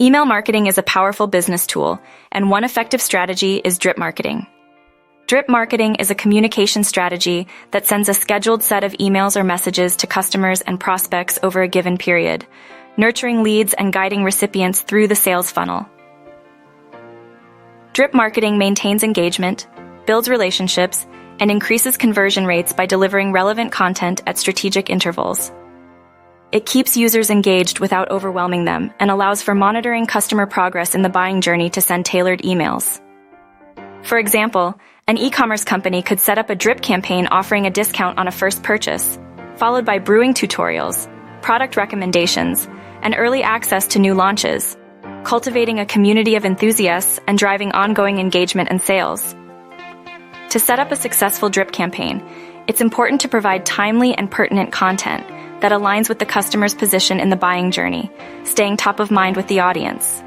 Email marketing is a powerful business tool, and one effective strategy is drip marketing. Drip marketing is a communication strategy that sends a scheduled set of emails or messages to customers and prospects over a given period, nurturing leads and guiding recipients through the sales funnel. Drip marketing maintains engagement, builds relationships, and increases conversion rates by delivering relevant content at strategic intervals. It keeps users engaged without overwhelming them and allows for monitoring customer progress in the buying journey to send tailored emails. For example, an e-commerce company could set up a drip campaign offering a discount on a first purchase, followed by brewing tutorials, product recommendations, and early access to new launches, cultivating a community of enthusiasts and driving ongoing engagement and sales. To set up a successful drip campaign, it's important to provide timely and pertinent content that aligns with the customer's position in the buying journey, staying top of mind with the audience.